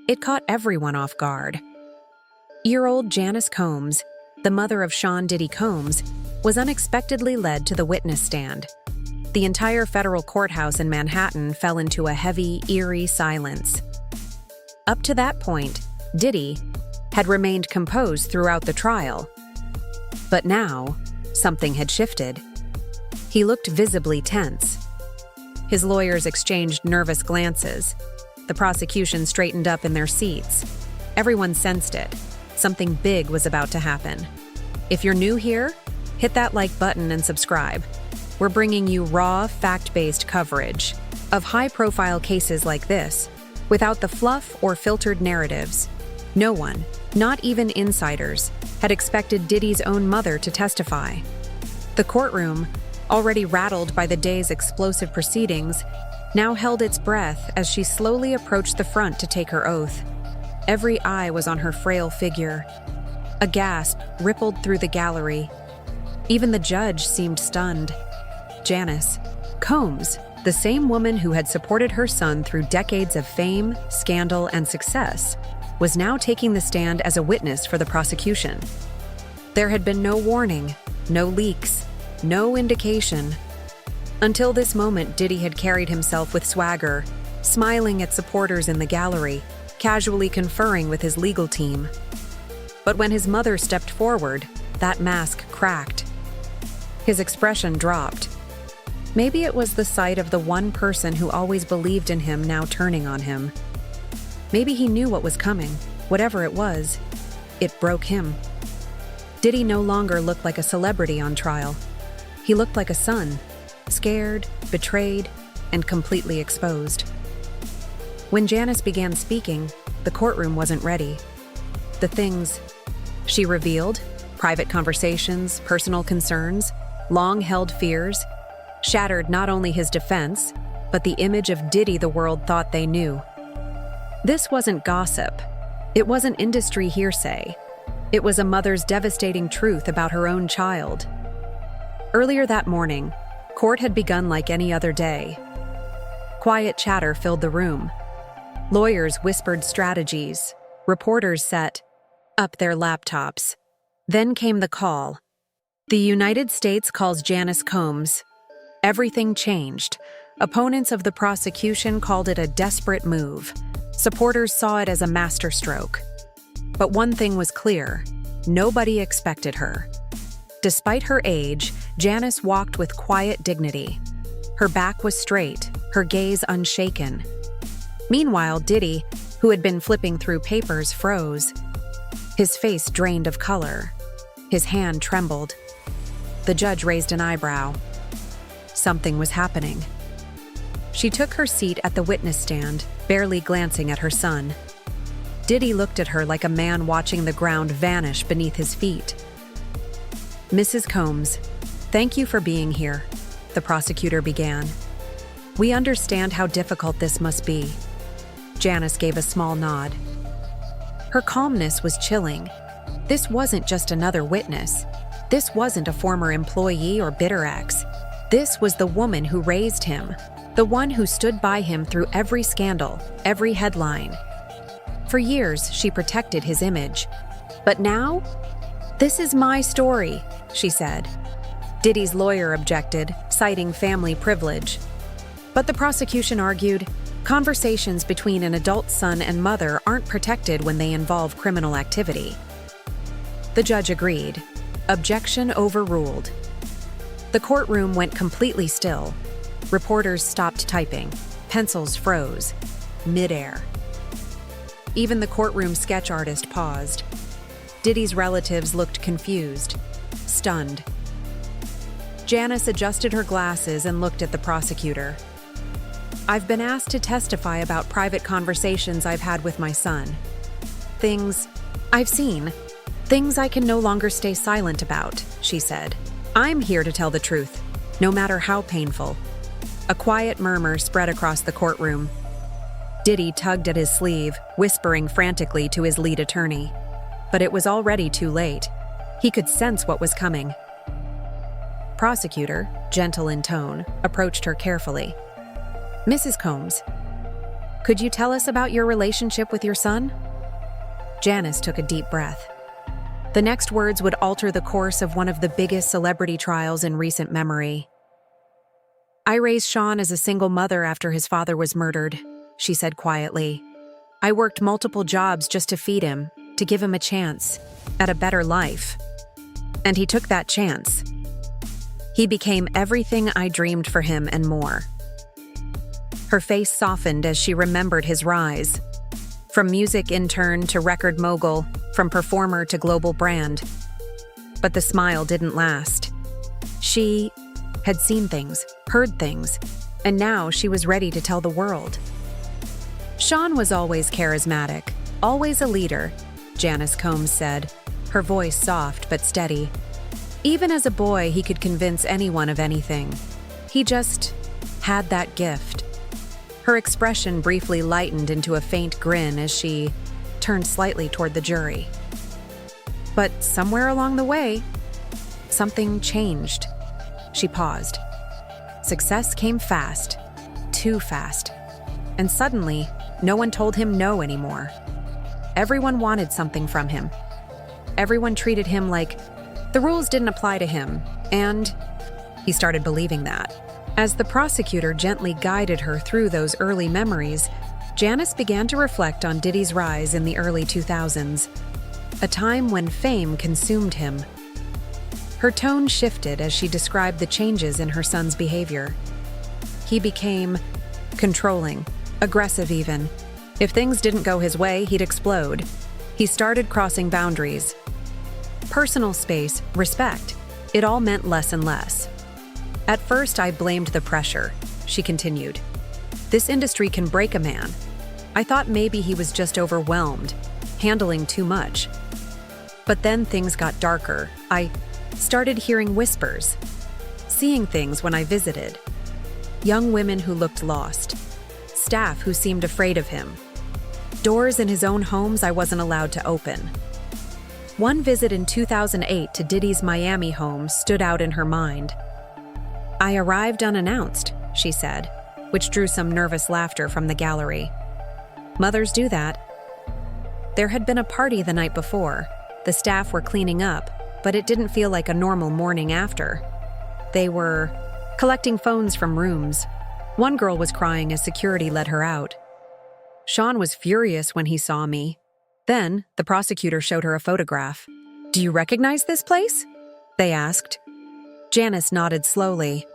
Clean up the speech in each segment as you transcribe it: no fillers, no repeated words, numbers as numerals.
It caught everyone off guard. Year-old Janice Combs, the mother of Sean Diddy Combs, was unexpectedly led to the witness stand. The entire federal courthouse in Manhattan fell into a heavy, eerie silence. Up to that point, Diddy had remained composed throughout the trial. But now, something had shifted. He looked visibly tense. His lawyers exchanged nervous glances. The prosecution straightened up in their seats. Everyone sensed it. Something big was about to happen. If you're new here, hit that like button and subscribe. We're bringing you raw, fact-based coverage of high-profile cases like this, without the fluff or filtered narratives. No one, not even insiders, had expected Diddy's own mother to testify. The courtroom, already rattled by the day's explosive proceedings, now held its breath as she slowly approached the front to take her oath. Every eye was on her frail figure. A gasp rippled through the gallery. Even the judge seemed stunned. Janice Combs, the same woman who had supported her son through decades of fame, scandal, and success, was now taking the stand as a witness for the prosecution. There had been no warning, no leaks, no indication. Until this moment, Diddy had carried himself with swagger, smiling at supporters in the gallery, casually conferring with his legal team. But when his mother stepped forward, that mask cracked. His expression dropped. Maybe it was the sight of the one person who always believed in him now turning on him. Maybe he knew what was coming. Whatever it was, it broke him. Diddy no longer looked like a celebrity on trial. He looked like a son, scared, betrayed, and completely exposed. When Janice began speaking, the courtroom wasn't ready. The things she revealed, private conversations, personal concerns, long-held fears, shattered not only his defense, but the image of Diddy the world thought they knew. This wasn't gossip. It wasn't industry hearsay. It was a mother's devastating truth about her own child. Earlier that morning, court had begun like any other day. Quiet chatter filled the room. Lawyers whispered strategies. Reporters set up their laptops. Then came the call. The United States calls Janice Combs. Everything changed. Opponents of the prosecution called it a desperate move. Supporters saw it as a masterstroke. But one thing was clear: nobody expected her. Despite her age, Janice walked with quiet dignity. Her back was straight, her gaze unshaken. Meanwhile, Diddy, who had been flipping through papers, froze. His face drained of color. His hand trembled. The judge raised an eyebrow. Something was happening. She took her seat at the witness stand, barely glancing at her son. Diddy looked at her like a man watching the ground vanish beneath his feet. "Mrs. Combs, thank you for being here," the prosecutor began. "We understand how difficult this must be." Janice gave a small nod. Her calmness was chilling. This wasn't just another witness. This wasn't a former employee or bitter ex. This was the woman who raised him, the one who stood by him through every scandal, every headline. For years, she protected his image. But now, "This is my story," she said. Diddy's lawyer objected, citing family privilege. But the prosecution argued, conversations between an adult son and mother aren't protected when they involve criminal activity. The judge agreed. Objection overruled. The courtroom went completely still. Reporters stopped typing. Pencils froze. Midair. Even the courtroom sketch artist paused. Diddy's relatives looked confused, stunned. Janice adjusted her glasses and looked at the prosecutor. "I've been asked to testify about private conversations I've had with my son. Things I've seen. Things I can no longer stay silent about," she said. "I'm here to tell the truth, no matter how painful." A quiet murmur spread across the courtroom. Diddy tugged at his sleeve, whispering frantically to his lead attorney. But it was already too late. He could sense what was coming. Prosecutor, gentle in tone, approached her carefully. "Mrs. Combs, Could you tell us about your relationship with your son? Janice took a deep breath. The next words would alter the course of one of the biggest celebrity trials in recent memory. I raised Sean as a single mother after his father was murdered, she said quietly. I worked multiple jobs just to feed him, to give him a chance at a better life. And he took that chance. He became everything I dreamed for him and more. Her face softened as she remembered his rise. From music intern to record mogul, from performer to global brand. But the smile didn't last. She had seen things, heard things, and now she was ready to tell the world. Sean was always charismatic, always a leader, Janice Combs said, her voice soft but steady. Even as a boy, he could convince anyone of anything. He just had that gift. Her expression briefly lightened into a faint grin as she turned slightly toward the jury. But somewhere along the way, something changed. She paused. Success came fast, too fast. And suddenly, no one told him no anymore. Everyone wanted something from him. Everyone treated him like the rules didn't apply to him, and he started believing that. As the prosecutor gently guided her through those early memories, Janice began to reflect on Diddy's rise in the early 2000s, a time when fame consumed him. Her tone shifted as she described the changes in her son's behavior. He became controlling, aggressive even. If things didn't go his way, he'd explode. He started crossing boundaries. Personal space, respect, it all meant less and less. At first, I blamed the pressure, she continued. This industry can break a man. I thought maybe he was just overwhelmed, handling too much. But then things got darker. I started hearing whispers, seeing things when I visited. Young women who looked lost, staff who seemed afraid of him, doors in his own homes I wasn't allowed to open. One visit in 2008 to Diddy's Miami home stood out in her mind. I arrived unannounced, she said, which drew some nervous laughter from the gallery. Mothers do that. There had been a party the night before. The staff were cleaning up, but it didn't feel like a normal morning after. They were collecting phones from rooms. One girl was crying as security led her out. Sean was furious when he saw me. Then, the prosecutor showed her a photograph. Do you recognize this place? They asked. Janice nodded slowly.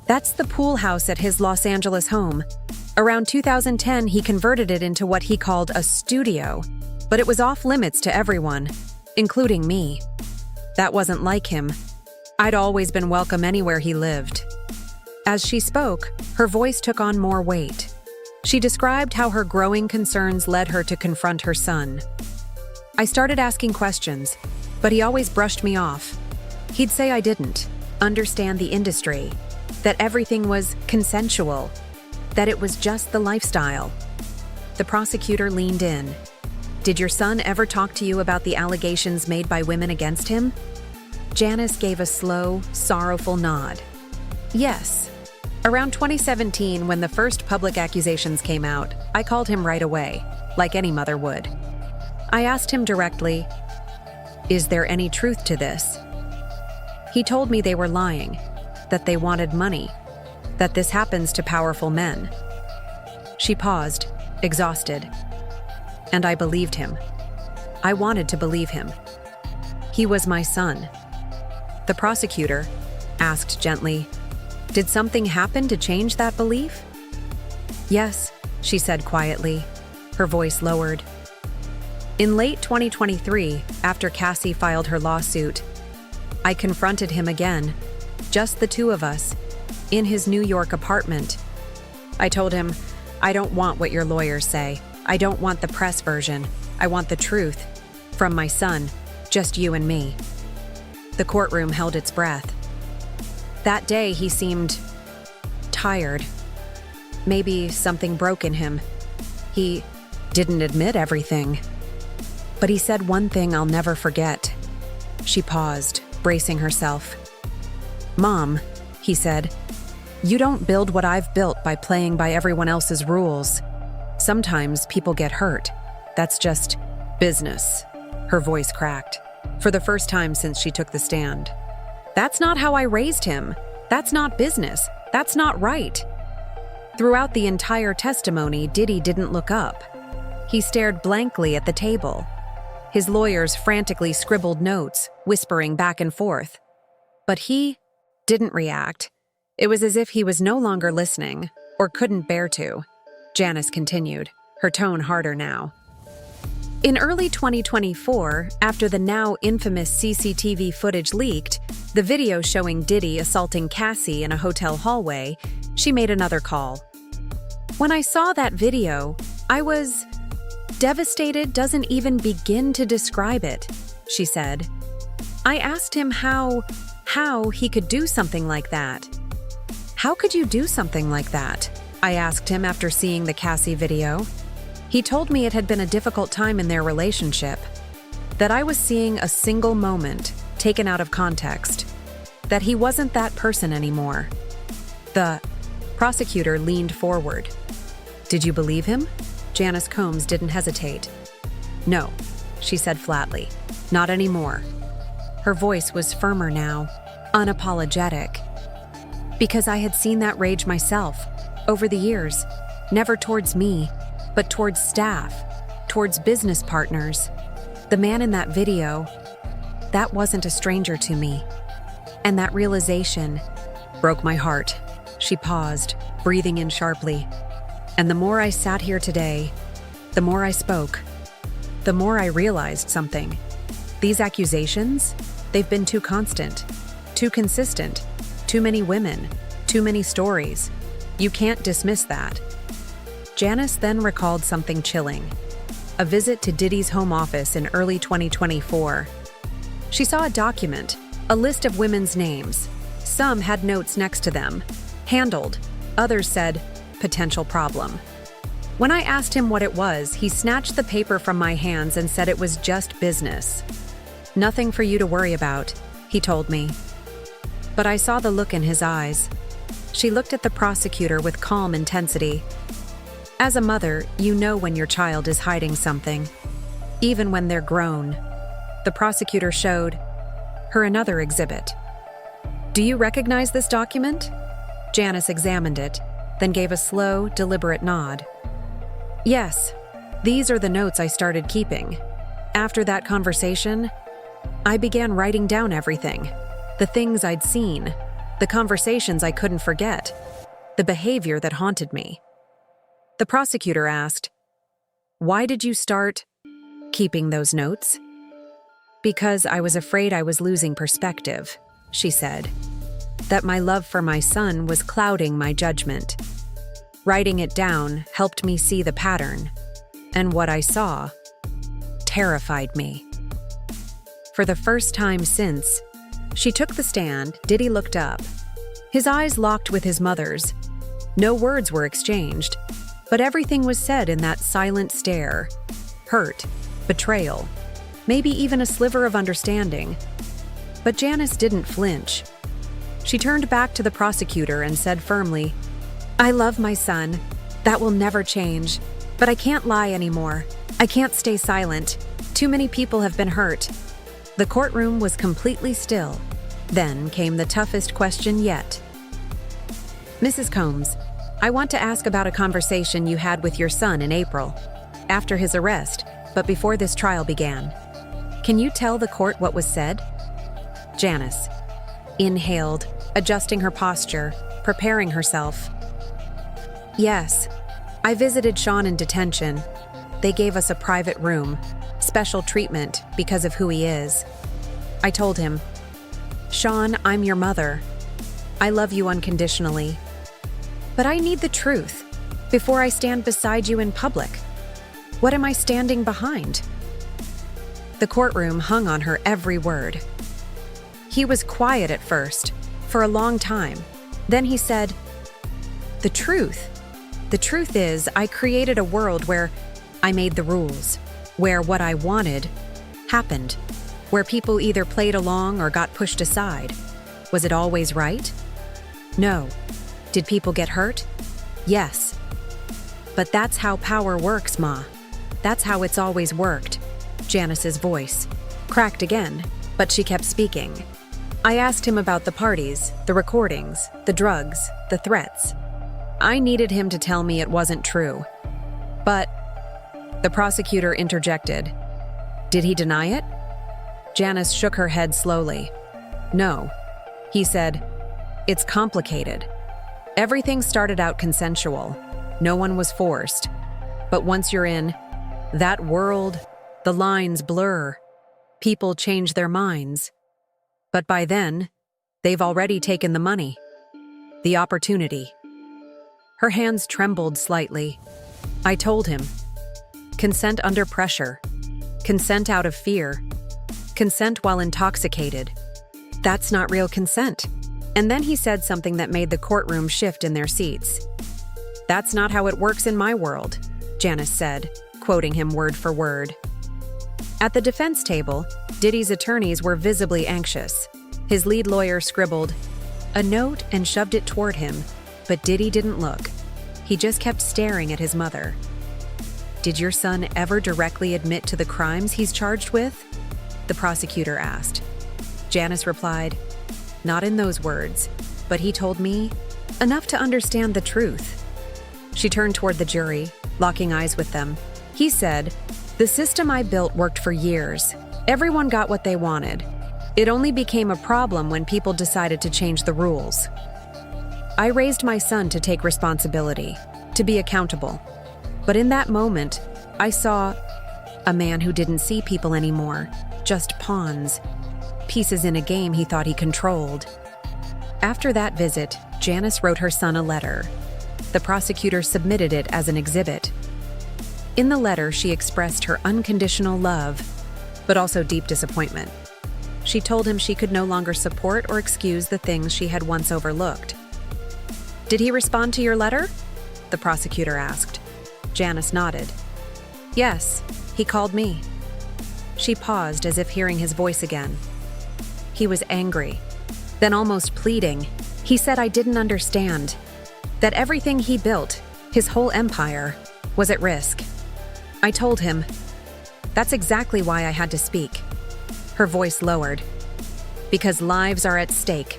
That's the pool house at his Los Angeles home. Around 2010, he converted it into what he called a studio, but it was off limits to everyone, including me. That wasn't like him. I'd always been welcome anywhere he lived. As she spoke, her voice took on more weight. She described how her growing concerns led her to confront her son. I started asking questions, but he always brushed me off. He'd say I didn't understand the industry, that everything was consensual, that it was just the lifestyle. The prosecutor leaned in. Did your son ever talk to you about the allegations made by women against him? Janice gave a slow, sorrowful nod. Yes. Around 2017, when the first public accusations came out, I called him right away, like any mother would. I asked him directly, "Is there any truth to this?" He told me they were lying, that they wanted money, that this happens to powerful men. She paused, exhausted. And I believed him. I wanted to believe him. He was my son. The prosecutor asked gently, "Did something happen to change that belief?" "Yes," she said quietly, her voice lowered. In late 2023, after Cassie filed her lawsuit, I confronted him again, just the two of us, in his New York apartment. I told him, "I don't want what your lawyers say. I don't want the press version. I want the truth. From my son, just you and me." The courtroom held its breath. That day, he seemed tired. Maybe something broke in him. He didn't admit everything. But he said one thing I'll never forget. She paused, bracing herself. "Mom," he said, "you don't build what I've built by playing by everyone else's rules. Sometimes people get hurt. That's just business. Her voice cracked, for the first time since she took the stand. That's not how I raised him. That's not business. That's not right. Throughout the entire testimony, Diddy didn't look up. He stared blankly at the table. His lawyers frantically scribbled notes, whispering back and forth. But he didn't react. It was as if he was no longer listening, or couldn't bear to. Janice continued, her tone harder now. In early 2024, after the now infamous CCTV footage leaked, the video showing Diddy assaulting Cassie in a hotel hallway, she made another call. When I saw that video, I was devastated. Doesn't even begin to describe it, she said. I asked him how he could do something like that. How could you do something like that? I asked him after seeing the Cassie video. He told me it had been a difficult time in their relationship, that I was seeing a single moment taken out of context, that he wasn't that person anymore. The prosecutor leaned forward. Did you believe him? Janice Combs didn't hesitate. No, she said flatly. Not anymore. Her voice was firmer now, unapologetic. Because I had seen that rage myself, over the years, never towards me, but towards staff, towards business partners. The man in that video, that wasn't a stranger to me. And that realization broke my heart. She paused, breathing in sharply. And the more I sat here today, the more I spoke, the more I realized something. These accusations, they've been too constant, too consistent, too many women, too many stories. You can't dismiss that. Janice then recalled something chilling. A visit to Diddy's home office in early 2024. She saw a document, a list of women's names. Some had notes next to them. Handled. Others said, potential problem. When I asked him what it was, he snatched the paper from my hands and said it was just business. Nothing for you to worry about, he told me. But I saw the look in his eyes. She looked at the prosecutor with calm intensity. As a mother, you know when your child is hiding something, even when they're grown. The prosecutor showed her another exhibit. Do you recognize this document? Janice examined it, then gave a slow, deliberate nod. Yes, these are the notes I started keeping. After that conversation, I began writing down everything. The things I'd seen, the conversations I couldn't forget, the behavior that haunted me. The prosecutor asked, why did you start keeping those notes? Because I was afraid I was losing perspective, she said. That my love for my son was clouding my judgment. Writing it down helped me see the pattern, and what I saw terrified me. For the first time since she took the stand, Diddy looked up. His eyes locked with his mother's. No words were exchanged, but everything was said in that silent stare. Hurt, betrayal, maybe even a sliver of understanding. But Janice didn't flinch. She turned back to the prosecutor and said firmly, I love my son. That will never change. But I can't lie anymore. I can't stay silent. Too many people have been hurt. The courtroom was completely still. Then came the toughest question yet. Mrs. Combs, I want to ask about a conversation you had with your son in April, after his arrest, but before this trial began. Can you tell the court what was said? Janice inhaled, adjusting her posture, preparing herself. Yes, I visited Sean in detention. They gave us a private room, special treatment because of who he is. I told him, Sean, I'm your mother. I love you unconditionally. But I need the truth before I stand beside you in public. What am I standing behind? The courtroom hung on her every word. He was quiet at first, for a long time. Then he said, The truth is, I created a world where I made the rules, where what I wanted happened, where people either played along or got pushed aside. Was it always right? No. Did people get hurt? Yes. But that's how power works, Ma. That's how it's always worked. Janice's voice cracked again, but she kept speaking. I asked him about the parties, the recordings, the drugs, the threats. I needed him to tell me it wasn't true. But the prosecutor interjected. Did he deny it? Janice shook her head slowly. No. He said, it's complicated. Everything started out consensual. No one was forced. But once you're in that world, the lines blur. People change their minds. But by then, they've already taken the money, the opportunity. Her hands trembled slightly. I told him, consent under pressure, consent out of fear, consent while intoxicated. That's not real consent. And then he said something that made the courtroom shift in their seats. That's not how it works in my world, Janice said, quoting him word for word. At the defense table, Diddy's attorneys were visibly anxious. His lead lawyer scribbled a note and shoved it toward him, but Diddy didn't look. He just kept staring at his mother. Did your son ever directly admit to the crimes he's charged with? The prosecutor asked. Janice replied, not in those words, but he told me enough to understand the truth. She turned toward the jury, locking eyes with them. He said, the system I built worked for years. Everyone got what they wanted. It only became a problem when people decided to change the rules. I raised my son to take responsibility, to be accountable. But in that moment, I saw a man who didn't see people anymore, just pawns, pieces in a game he thought he controlled. After that visit, Janice wrote her son a letter. The prosecutor submitted it as an exhibit. In the letter, she expressed her unconditional love, but also deep disappointment. She told him she could no longer support or excuse the things she had once overlooked. Did he respond to your letter? The prosecutor asked. Janice nodded. Yes, he called me. She paused as if hearing his voice again. He was angry, then almost pleading. He said I didn't understand, that everything he built, his whole empire, was at risk. I told him, that's exactly why I had to speak. Her voice lowered. Because lives are at stake.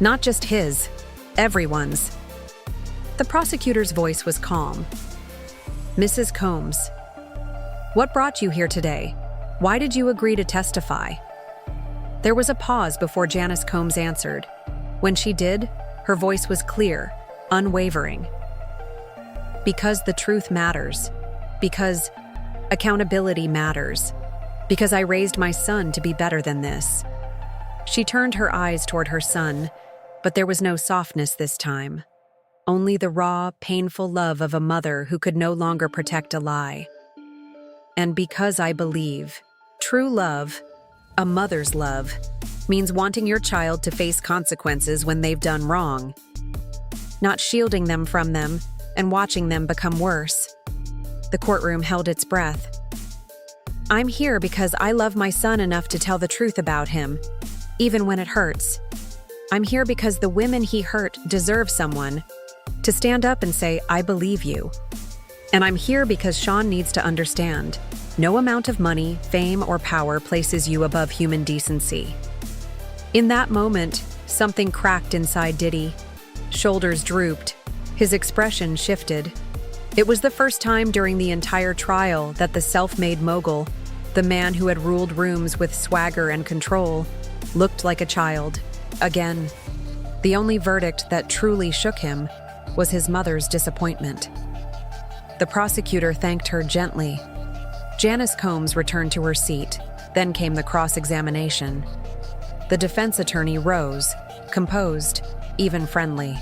Not just his, everyone's. The prosecutor's voice was calm. Mrs. Combs, what brought you here today? Why did you agree to testify? There was a pause before Janice Combs answered. When she did, her voice was clear, unwavering. Because the truth matters. Because accountability matters. Because I raised my son to be better than this. She turned her eyes toward her son, but there was no softness this time. Only the raw, painful love of a mother who could no longer protect a lie. And because I believe, true love, a mother's love, means wanting your child to face consequences when they've done wrong, not shielding them from them and watching them become worse. The courtroom held its breath. I'm here because I love my son enough to tell the truth about him, even when it hurts. I'm here because the women he hurt deserve someone to stand up and say, I believe you. And I'm here because Sean needs to understand, no amount of money, fame, or power places you above human decency. In that moment, something cracked inside Diddy. Shoulders drooped. His expression shifted. It was the first time during the entire trial that the self-made mogul, the man who had ruled rooms with swagger and control, looked like a child. Again, the only verdict that truly shook him was his mother's disappointment. The prosecutor thanked her gently. Janice Combs returned to her seat. Then came the cross-examination. The defense attorney rose, composed, even friendly.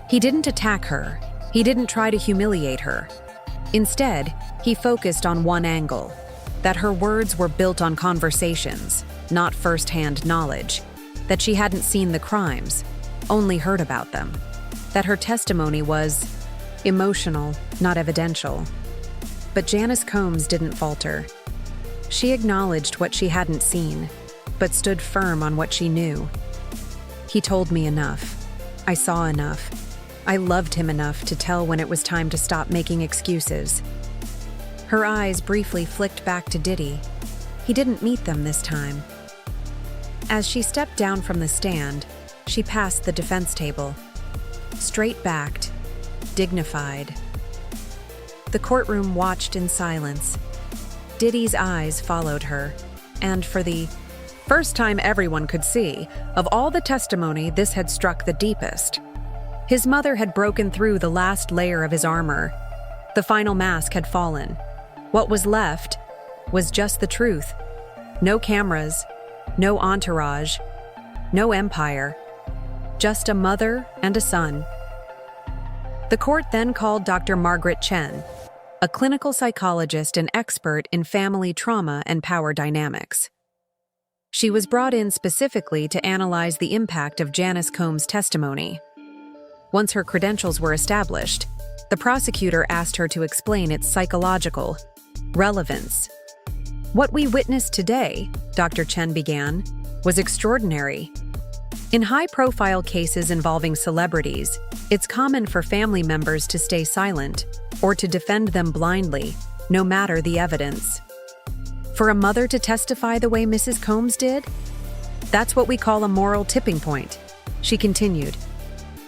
He didn't attack her. He didn't try to humiliate her. Instead, he focused on one angle, that her words were built on conversations, not first-hand knowledge, that she hadn't seen the crimes, only heard about them, that her testimony was emotional, not evidential. But Janice Combs didn't falter. She acknowledged what she hadn't seen, but stood firm on what she knew. He told me enough. I saw enough. I loved him enough to tell when it was time to stop making excuses. Her eyes briefly flicked back to Diddy. He didn't meet them this time. As she stepped down from the stand, she passed the defense table. Straight-backed, dignified. The courtroom watched in silence. Diddy's eyes followed her, and for the first time everyone could see, of all the testimony, this had struck the deepest. His mother had broken through the last layer of his armor. The final mask had fallen. What was left was just the truth. No cameras, no entourage, no empire. Just a mother and a son. The court then called Dr. Margaret Chen, a clinical psychologist and expert in family trauma and power dynamics. She was brought in specifically to analyze the impact of Janice Combs' testimony. Once her credentials were established, the prosecutor asked her to explain its psychological relevance. What we witnessed today, Dr. Chen began, was extraordinary. In high-profile cases involving celebrities, it's common for family members to stay silent or to defend them blindly, no matter the evidence. For a mother to testify the way Mrs. Combs did? That's what we call a moral tipping point, she continued.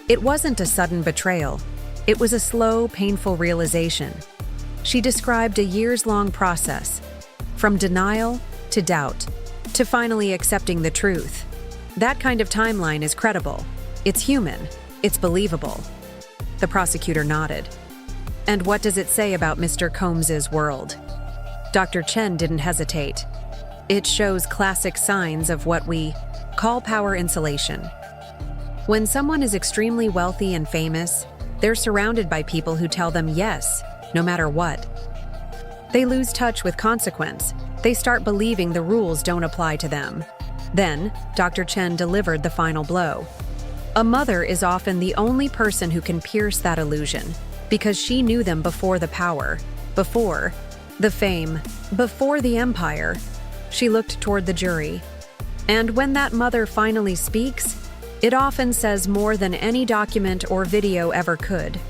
It wasn't a sudden betrayal. It was a slow, painful realization. She described a years-long process, from denial to doubt, to finally accepting the truth. That kind of timeline is credible. It's human. It's believable. The prosecutor nodded. And what does it say about Mr. Combs's world? Dr. Chen didn't hesitate. It shows classic signs of what we call power insulation. When someone is extremely wealthy and famous, they're surrounded by people who tell them yes, no matter what. They lose touch with consequence. They start believing the rules don't apply to them. Then, Dr. Chen delivered the final blow. A mother is often the only person who can pierce that illusion, because she knew them before the power, before the fame, before the empire. She looked toward the jury. And when that mother finally speaks, it often says more than any document or video ever could.